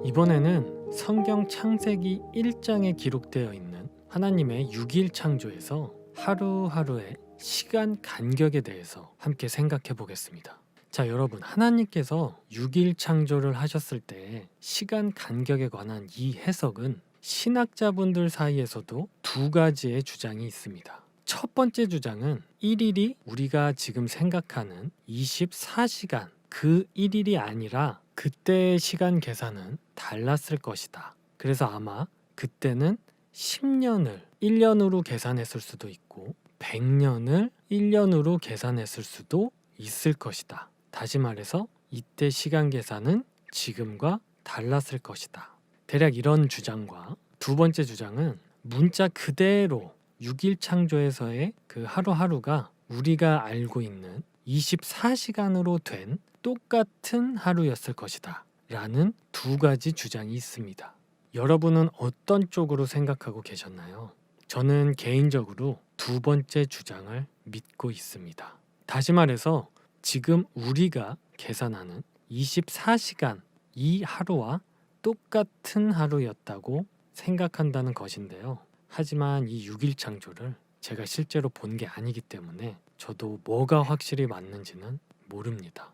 이번에는 성경 창세기 1장에 기록되어 있는 하나님의 6일 창조에서 하루하루의 시간 간격에 대해서 함께 생각해 보겠습니다. 자, 여러분, 하나님께서 6일 창조를 하셨을 때 시간 간격에 관한 이 해석은 신학자분들 사이에서도 두 가지의 주장이 있습니다. 첫 번째 주장은 1일이 우리가 지금 생각하는 24시간, 그 1일이 아니라 그때의 시간 계산은 달랐을 것이다. 그래서 아마 그때는 10년을 1년으로 계산했을 수도 있고 100년을 1년으로 계산했을 수도 있을 것이다. 다시 말해서 이때 시간 계산은 지금과 달랐을 것이다. 대략 이런 주장과 두 번째 주장은 문자 그대로 6일 창조에서의 그 하루하루가 우리가 알고 있는 24시간으로 된 똑같은 하루였을 것이다 라는 두 가지 주장이 있습니다. 여러분은 어떤 쪽으로 생각하고 계셨나요? 저는 개인적으로 두 번째 주장을 믿고 있습니다. 다시 말해서 지금 우리가 계산하는 24시간 이 하루와 똑같은 하루였다고 생각한다는 것인데요. 하지만 이 6일 창조를 제가 실제로 본 게 아니기 때문에 저도 뭐가 확실히 맞는지는 모릅니다.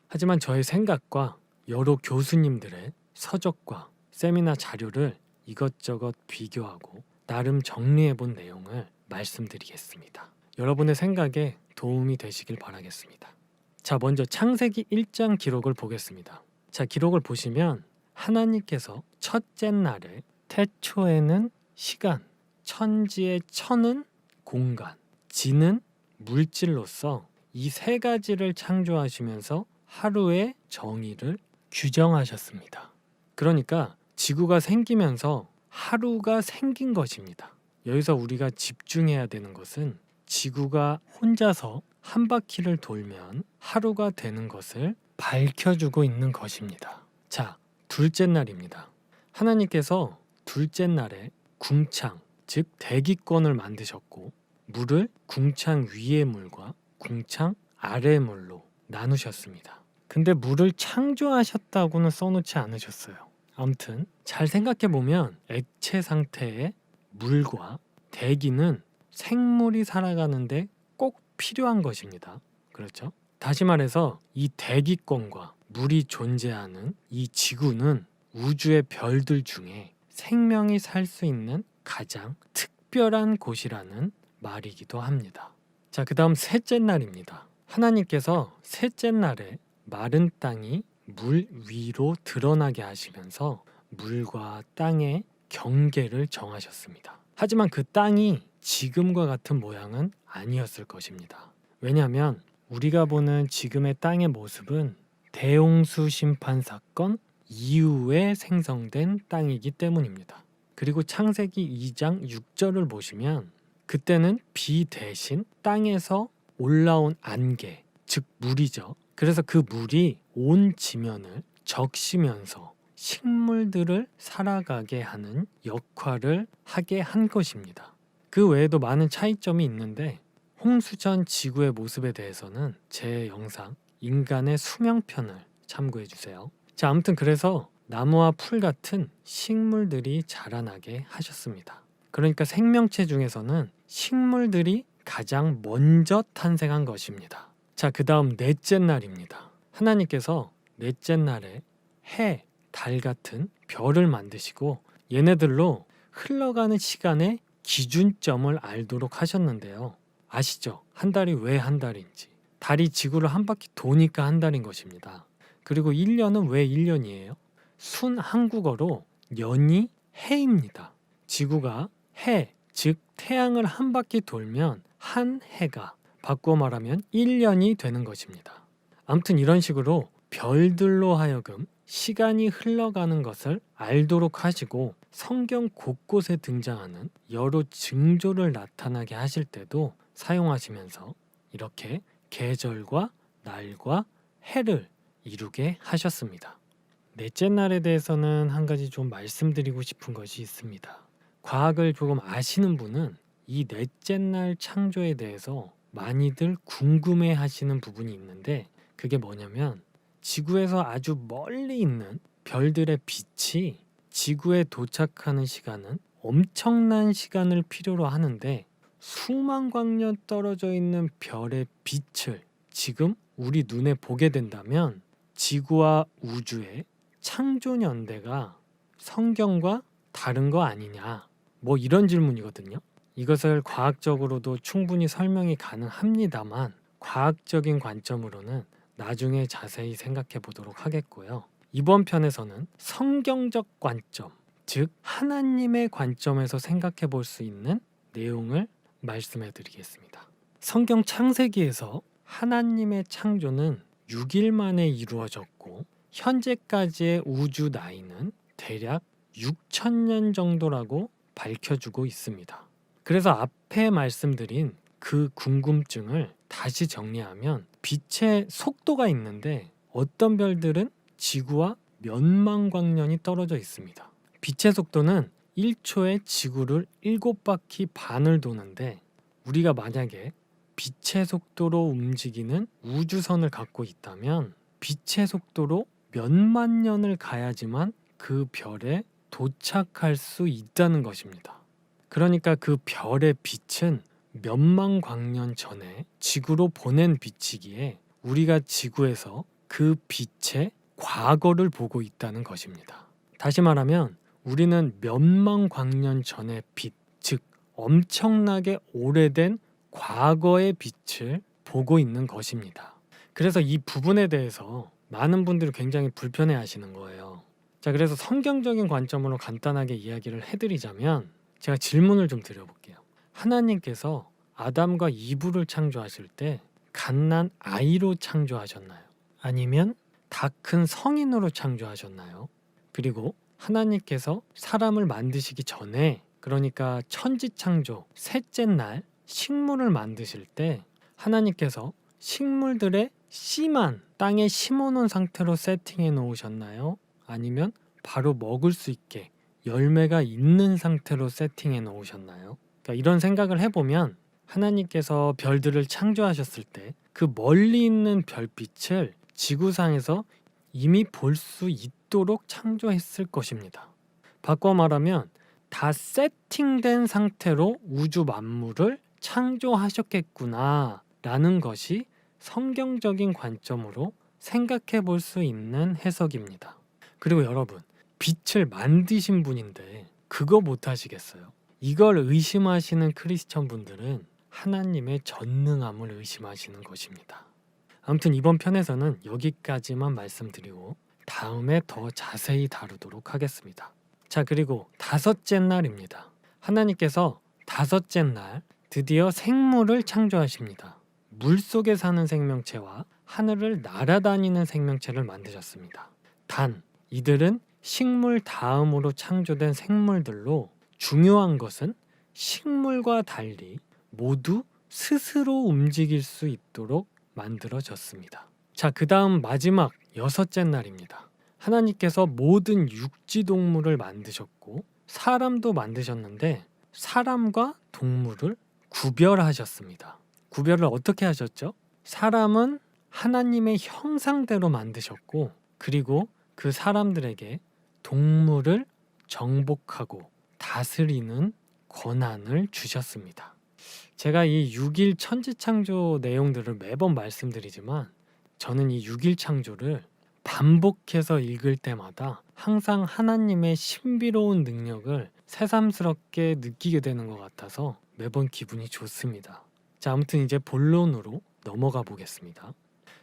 하지만 저의 생각과 여러 교수님들의 서적과 세미나 자료를 이것저것 비교하고 나름 정리해 본 내용을 말씀드리겠습니다. 여러분의 생각에 도움이 되시길 바라겠습니다. 자, 먼저 창세기 1장 기록을 보겠습니다. 자, 기록을 보시면 하나님께서 첫째 날에 태초에는 시간, 천지의 천은 공간, 지는 물질로서 이 세 가지를 창조하시면서 하루의 정의를 규정하셨습니다. 그러니까 지구가 생기면서 하루가 생긴 것입니다. 여기서 우리가 집중해야 되는 것은 지구가 혼자서 한 바퀴를 돌면 하루가 되는 것을 밝혀주고 있는 것입니다. 자, 둘째 날입니다. 하나님께서 둘째 날에 궁창, 즉 대기권을 만드셨고 물을 궁창 위의 물과 궁창 아래의 물로 나누셨습니다. 근데 물을 창조하셨다고는 써놓지 않으셨어요. 아무튼 잘 생각해보면 액체 상태의 물과 대기는 생물이 살아가는데 꼭 필요한 것입니다. 그렇죠? 다시 말해서 이 대기권과 물이 존재하는 이 지구는 우주의 별들 중에 생명이 살 수 있는 가장 특별한 곳이라는 말이기도 합니다. 자, 그 다음 셋째 날입니다. 하나님께서 셋째 날에 마른 땅이 물 위로 드러나게 하시면서 물과 땅의 경계를 정하셨습니다. 하지만 그 땅이 지금과 같은 모양은 아니었을 것입니다. 왜냐하면 우리가 보는 지금의 땅의 모습은 대홍수 심판 사건 이후에 생성된 땅이기 때문입니다. 그리고 창세기 2장 6절을 보시면 그때는 비 대신 땅에서 올라온 안개, 즉 물이죠. 그래서 그 물이 온 지면을 적시면서 식물들을 살아가게 하는 역할을 하게 한 것입니다. 그 외에도 많은 차이점이 있는데 홍수 전 지구의 모습에 대해서는 제 영상 인간의 수명편을 참고해 주세요. 자, 아무튼 그래서 나무와 풀 같은 식물들이 자라나게 하셨습니다. 그러니까 생명체 중에서는 식물들이 가장 먼저 탄생한 것입니다. 자, 그 다음 넷째 날입니다. 하나님께서 넷째 날에 해, 달 같은 별을 만드시고 얘네들로 흘러가는 시간의 기준점을 알도록 하셨는데요. 아시죠? 한 달이 왜 한 달인지. 달이 지구를 한 바퀴 도니까 한 달인 것입니다. 그리고 1년은 왜 1년이에요? 순 한국어로 년이 해입니다. 지구가 해, 즉 태양을 한 바퀴 돌면 한 해가 바꾸어 말하면 1년이 되는 것입니다. 아무튼 이런 식으로 별들로 하여금 시간이 흘러가는 것을 알도록 하시고 성경 곳곳에 등장하는 여러 징조를 나타나게 하실 때도 사용하시면서 이렇게 계절과 날과 해를 이루게 하셨습니다. 넷째 날에 대해서는 한 가지 좀 말씀드리고 싶은 것이 있습니다. 과학을 조금 아시는 분은 이 넷째 날 창조에 대해서 많이들 궁금해 하시는 부분이 있는데 그게 뭐냐면 지구에서 아주 멀리 있는 별들의 빛이 지구에 도착하는 시간은 엄청난 시간을 필요로 하는데 수만 광년 떨어져 있는 별의 빛을 지금 우리 눈에 보게 된다면 지구와 우주의 창조 연대가 성경과 다른 거 아니냐, 뭐 이런 질문이거든요. 이것을 과학적으로도 충분히 설명이 가능합니다만 과학적인 관점으로는 나중에 자세히 생각해 보도록 하겠고요. 이번 편에서는 성경적 관점, 즉 하나님의 관점에서 생각해 볼 수 있는 내용을 말씀해 드리겠습니다. 성경 창세기에서 하나님의 창조는 6일 만에 이루어졌고 현재까지의 우주 나이는 대략 6,000년 정도라고 밝혀주고 있습니다. 그래서 앞에 말씀드린 그 궁금증을 다시 정리하면 빛의 속도가 있는데 어떤 별들은 지구와 몇만 광년이 떨어져 있습니다. 빛의 속도는 1초에 지구를 7바퀴 반을 도는데 우리가 만약에 빛의 속도로 움직이는 우주선을 갖고 있다면 빛의 속도로 몇만 년을 가야지만 그 별에 도착할 수 있다는 것입니다. 그러니까 그 별의 빛은 몇만 광년 전에 지구로 보낸 빛이기에 우리가 지구에서 그 빛의 과거를 보고 있다는 것입니다. 다시 말하면 우리는 몇만 광년 전의 빛, 즉 엄청나게 오래된 과거의 빛을 보고 있는 것입니다. 그래서 이 부분에 대해서 많은 분들이 굉장히 불편해 하시는 거예요. 자, 그래서 성경적인 관점으로 간단하게 이야기를 해드리자면 제가 질문을 좀 드려볼게요. 하나님께서 아담과 이브를 창조하실 때 갓난 아이로 창조하셨나요? 아니면 다 큰 성인으로 창조하셨나요? 그리고 하나님께서 사람을 만드시기 전에, 그러니까 천지창조 셋째 날 식물을 만드실 때 하나님께서 식물들의 씨만 땅에 심어놓은 상태로 세팅해 놓으셨나요? 아니면 바로 먹을 수 있게 열매가 있는 상태로 세팅해 놓으셨나요? 그러니까 이런 생각을 해보면 하나님께서 별들을 창조하셨을 때 그 멀리 있는 별빛을 지구상에서 이미 볼 수 있도록 창조했을 것입니다. 바꿔 말하면 다 세팅된 상태로 우주 만물을 창조하셨겠구나 라는 것이 성경적인 관점으로 생각해 볼 수 있는 해석입니다. 그리고 여러분, 빛을 만드신 분인데 그거 못 하시겠어요? 이걸 의심하시는 크리스천 분들은 하나님의 전능함을 의심하시는 것입니다. 아무튼 이번 편에서는 여기까지만 말씀드리고 다음에 더 자세히 다루도록 하겠습니다. 자, 그리고 다섯째 날입니다. 하나님께서 다섯째 날 드디어 생물을 창조하십니다. 물속에 사는 생명체와 하늘을 날아다니는 생명체를 만드셨습니다. 단, 이들은 식물 다음으로 창조된 생물들로 중요한 것은 식물과 달리 모두 스스로 움직일 수 있도록 만들어졌습니다. 자, 그 다음 마지막 여섯째 날입니다. 하나님께서 모든 육지 동물을 만드셨고 사람도 만드셨는데 사람과 동물을 구별하셨습니다. 구별을 어떻게 하셨죠? 사람은 하나님의 형상대로 만드셨고 그리고 그 사람들에게 동물을 정복하고 다스리는 권한을 주셨습니다. 제가 이 6일 천지창조 내용들을 매번 말씀드리지만 저는 이 6일 창조를 반복해서 읽을 때마다 항상 하나님의 신비로운 능력을 새삼스럽게 느끼게 되는 것 같아서 매번 기분이 좋습니다. 자, 아무튼 이제 본론으로 넘어가 보겠습니다.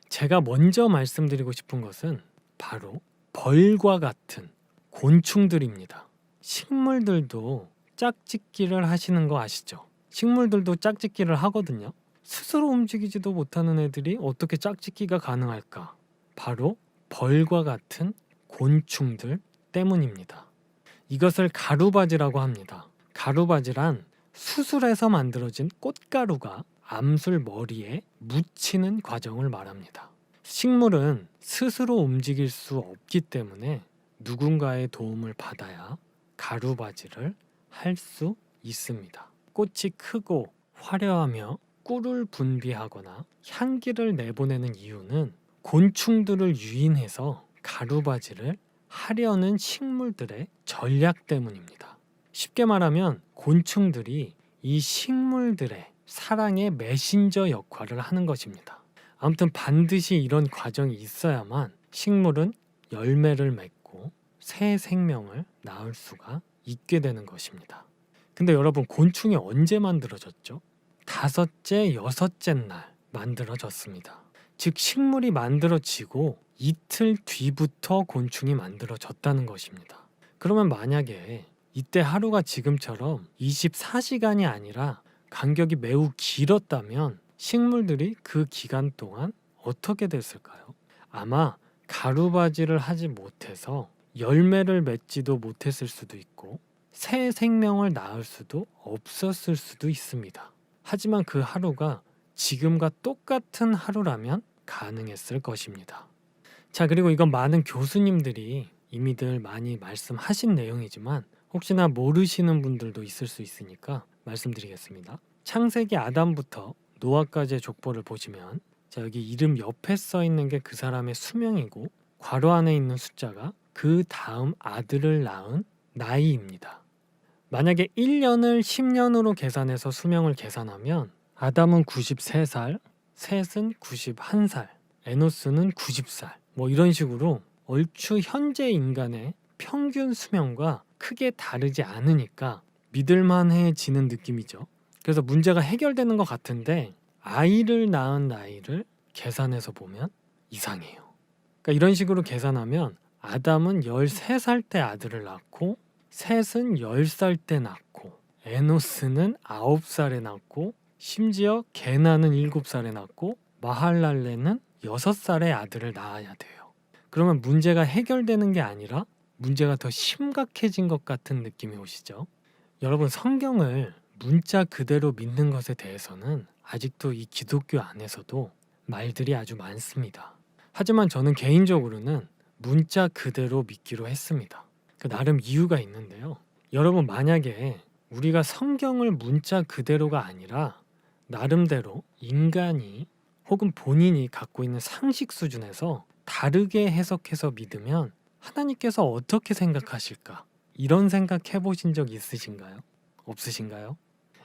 제가 먼저 말씀드리고 싶은 것은 바로 벌과 같은 곤충들입니다. 식물들도 짝짓기를 하시는 거 아시죠? 식물들도 짝짓기를 하거든요. 스스로 움직이지도 못하는 애들이 어떻게 짝짓기가 가능할까? 바로 벌과 같은 곤충들 때문입니다. 이것을 가루바지라고 합니다. 가루바지란 수술해서 만들어진 꽃가루가 암술 머리에 묻히는 과정을 말합니다. 식물은 스스로 움직일 수 없기 때문에 누군가의 도움을 받아야 가루바지를 할 수 있습니다. 꽃이 크고 화려하며 꿀을 분비하거나 향기를 내보내는 이유는 곤충들을 유인해서 가루바지를 하려는 식물들의 전략 때문입니다. 쉽게 말하면 곤충들이 이 식물들의 사랑의 메신저 역할을 하는 것입니다. 아무튼 반드시 이런 과정이 있어야만 식물은 열매를 맺고 새 생명을 낳을 수가 있게 되는 것입니다. 근데 여러분, 곤충이 언제 만들어졌죠? 다섯째, 여섯째 날 만들어졌습니다. 즉 식물이 만들어지고 이틀 뒤부터 곤충이 만들어졌다는 것입니다. 그러면 만약에 이때 하루가 지금처럼 24시간이 아니라 간격이 매우 길었다면 식물들이 그 기간 동안 어떻게 됐을까요? 아마 가루바지를 하지 못해서 열매를 맺지도 못했을 수도 있고 새 생명을 낳을 수도 없었을 수도 있습니다. 하지만 그 하루가 지금과 똑같은 하루라면 가능했을 것입니다. 자, 그리고 이건 많은 교수님들이 이미들 많이 말씀하신 내용이지만 혹시나 모르시는 분들도 있을 수 있으니까 말씀드리겠습니다. 창세기 아담부터 노아까지의 족보를 보시면, 자, 여기 이름 옆에 써 있는 게 그 사람의 수명이고 괄호 안에 있는 숫자가 그 다음 아들을 낳은 나이입니다. 만약에 1년을 10년으로 계산해서 수명을 계산하면 아담은 93살, 셋은 91살, 에노스는 90살, 뭐 이런 식으로 얼추 현재 인간의 평균 수명과 크게 다르지 않으니까 믿을만해지는 느낌이죠. 그래서 문제가 해결되는 것 같은데 아이를 낳은 나이를 계산해서 보면 이상해요. 그러니까 이런 식으로 계산하면 아담은 13살 때 아들을 낳고 셋은 10살 때 낳고 에노스는 9살에 낳고 심지어 게나는 7살에 낳고 마할랄레는 6살에 아들을 낳아야 돼요. 그러면 문제가 해결되는 게 아니라 문제가 더 심각해진 것 같은 느낌이 오시죠? 여러분, 성경을 문자 그대로 믿는 것에 대해서는 아직도 이 기독교 안에서도 말들이 아주 많습니다. 하지만 저는 개인적으로는 문자 그대로 믿기로 했습니다. 그 나름 이유가 있는데요. 여러분, 만약에 우리가 성경을 문자 그대로가 아니라 나름대로 인간이 혹은 본인이 갖고 있는 상식 수준에서 다르게 해석해서 믿으면 하나님께서 어떻게 생각하실까? 이런 생각 해보신 적 있으신가요? 없으신가요?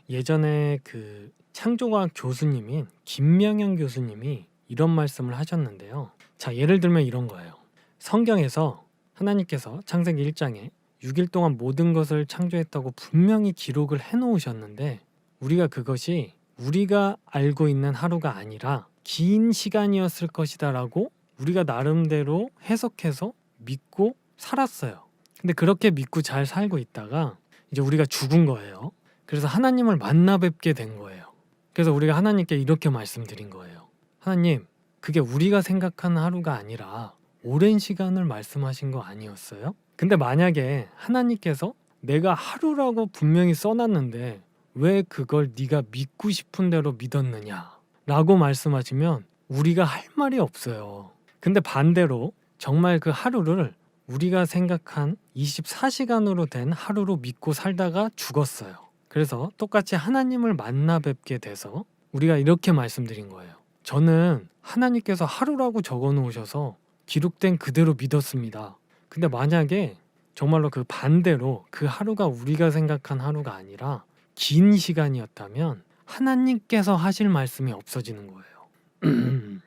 예전에 그 창조과학 교수님인 김명현 교수님이 이런 말씀을 하셨는데요. 자, 예를 들면 이런 거예요. 성경에서 하나님께서 창세기 1장에 6일 동안 모든 것을 창조했다고 분명히 기록을 해놓으셨는데 우리가 그것이 우리가 알고 있는 하루가 아니라 긴 시간이었을 것이다 라고 우리가 나름대로 해석해서 믿고 살았어요. 근데 그렇게 믿고 잘 살고 있다가 이제 우리가 죽은 거예요. 그래서 하나님을 만나 뵙게 된 거예요. 그래서 우리가 하나님께 이렇게 말씀드린 거예요. 하나님, 그게 우리가 생각하는 하루가 아니라 오랜 시간을 말씀하신 거 아니었어요? 근데 만약에 하나님께서 내가 하루라고 분명히 써놨는데 왜 그걸 네가 믿고 싶은 대로 믿었느냐 라고 말씀하시면 우리가 할 말이 없어요. 근데 반대로 정말 그 하루를 우리가 생각한 24시간으로 된 하루로 믿고 살다가 죽었어요. 그래서 똑같이 하나님을 만나 뵙게 돼서 우리가 이렇게 말씀드린 거예요. 저는 하나님께서 하루라고 적어 놓으셔서 기록된 그대로 믿었습니다. 근데 만약에 정말로 그 반대로 그 하루가 우리가 생각한 하루가 아니라 긴 시간이었다면 하나님께서 하실 말씀이 없어지는 거예요.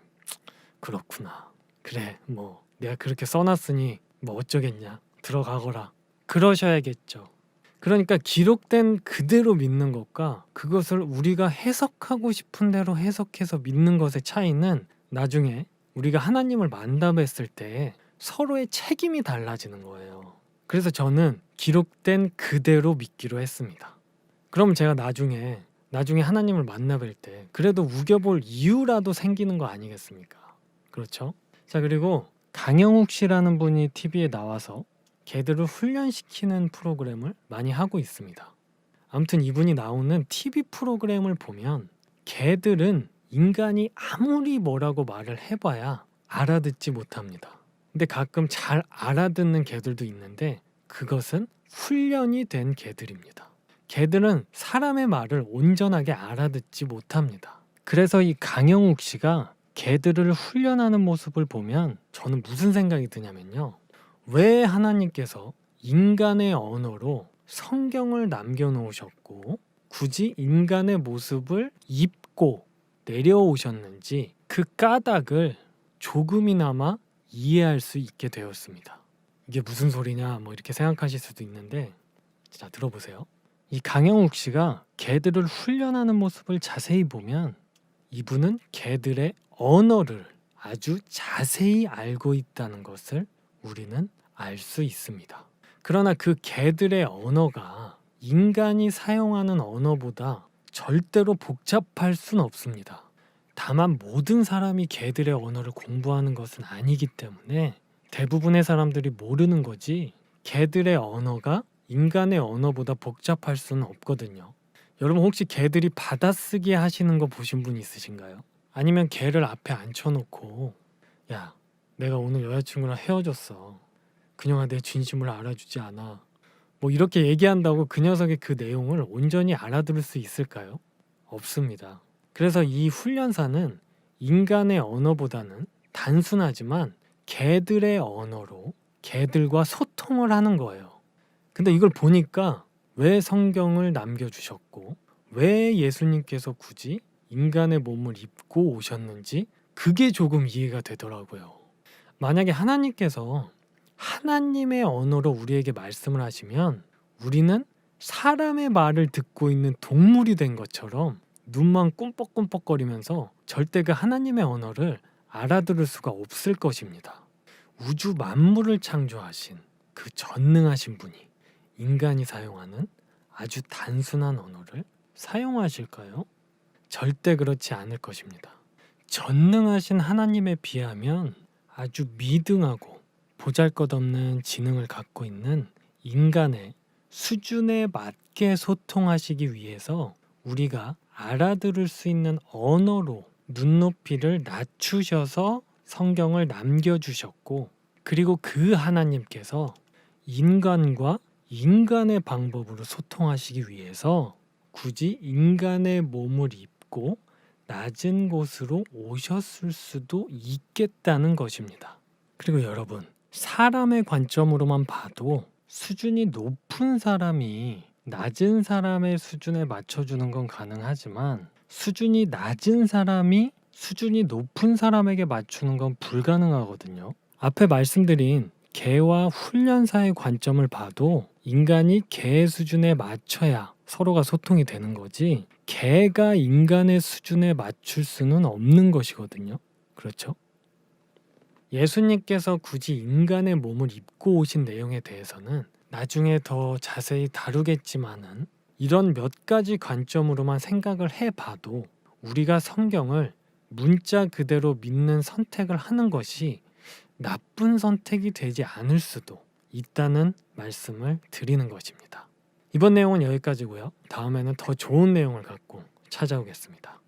그렇구나. 그래, 뭐 내가 그렇게 써놨으니 뭐 어쩌겠냐. 들어가거라. 그러셔야겠죠. 그러니까 기록된 그대로 믿는 것과 그것을 우리가 해석하고 싶은 대로 해석해서 믿는 것의 차이는 나중에 우리가 하나님을 만나 뵀을 때 서로의 책임이 달라지는 거예요. 그래서 저는 기록된 그대로 믿기로 했습니다. 그럼 제가 나중에 하나님을 만나 뵐 때 그래도 우겨볼 이유라도 생기는 거 아니겠습니까? 그렇죠? 자, 그리고 강영욱 씨라는 분이 TV에 나와서 개들을 훈련시키는 프로그램을 많이 하고 있습니다. 아무튼 이분이 나오는 TV 프로그램을 보면 개들은 인간이 아무리 뭐라고 말을 해봐야 알아듣지 못합니다. 근데 가끔 잘 알아듣는 개들도 있는데 그것은 훈련이 된 개들입니다. 개들은 사람의 말을 온전하게 알아듣지 못합니다. 그래서 이 강영욱 씨가 개들을 훈련하는 모습을 보면 저는 무슨 생각이 드냐면요. 왜 하나님께서 인간의 언어로 성경을 남겨놓으셨고 굳이 인간의 모습을 입고 내려오셨는지 그 까닭을 조금이나마 이해할 수 있게 되었습니다. 이게 무슨 소리냐 이렇게 생각하실 수도 있는데, 자, 들어보세요. 이 강영욱 씨가 개들을 훈련하는 모습을 자세히 보면 이분은 개들의 언어를 아주 자세히 알고 있다는 것을 우리는 알 수 있습니다. 그러나 그 개들의 언어가 인간이 사용하는 언어보다 절대로 복잡할 순 없습니다. 다만 모든 사람이 개들의 언어를 공부하는 것은 아니기 때문에 대부분의 사람들이 모르는 거지, 개들의 언어가 인간의 언어보다 복잡할 수는 없거든요. 여러분 혹시 개들이 받아쓰기 하시는 거 보신 분 있으신가요? 아니면 개를 앞에 앉혀놓고 야, 내가 오늘 여자친구랑 헤어졌어. 그녀가 내 진심을 알아주지 않아. 이렇게 얘기한다고 그 녀석이 그 내용을 온전히 알아들을 수 있을까요? 없습니다. 그래서 이 훈련사는 인간의 언어보다는 단순하지만 개들의 언어로 개들과 소통을 하는 거예요. 근데 이걸 보니까 왜 성경을 남겨주셨고 왜 예수님께서 굳이 인간의 몸을 입고 오셨는지 그게 조금 이해가 되더라고요. 만약에 하나님께서 하나님의 언어로 우리에게 말씀을 하시면 우리는 사람의 말을 듣고 있는 동물이 된 것처럼 눈만 꿈뻑꿈뻑거리면서 절대 그 하나님의 언어를 알아들을 수가 없을 것입니다. 우주 만물을 창조하신 그 전능하신 분이 인간이 사용하는 아주 단순한 언어를 사용하실까요? 절대 그렇지 않을 것입니다. 전능하신 하나님에 비하면 아주 미등하고 보잘것없는 지능을 갖고 있는 인간의 수준에 맞게 소통하시기 위해서 우리가 알아들을 수 있는 언어로 눈높이를 낮추셔서 성경을 남겨주셨고, 그리고 그 하나님께서 인간과 인간의 방법으로 소통하시기 위해서 굳이 인간의 몸을 입고 낮은 곳으로 오셨을 수도 있겠다는 것입니다. 그리고 여러분, 사람의 관점으로만 봐도 수준이 높은 사람이 낮은 사람의 수준에 맞춰주는 건 가능하지만 수준이 낮은 사람이 수준이 높은 사람에게 맞추는 건 불가능하거든요. 앞에 말씀드린 개와 훈련사의 관점을 봐도 인간이 개의 수준에 맞춰야 서로가 소통이 되는 거지, 개가 인간의 수준에 맞출 수는 없는 것이거든요. 그렇죠? 예수님께서 굳이 인간의 몸을 입고 오신 내용에 대해서는 나중에 더 자세히 다루겠지만은 이런 몇 가지 관점으로만 생각을 해봐도 우리가 성경을 문자 그대로 믿는 선택을 하는 것이 나쁜 선택이 되지 않을 수도 있다는 말씀을 드리는 것입니다. 이번 내용은 여기까지고요. 다음에는 더 좋은 내용을 갖고 찾아오겠습니다.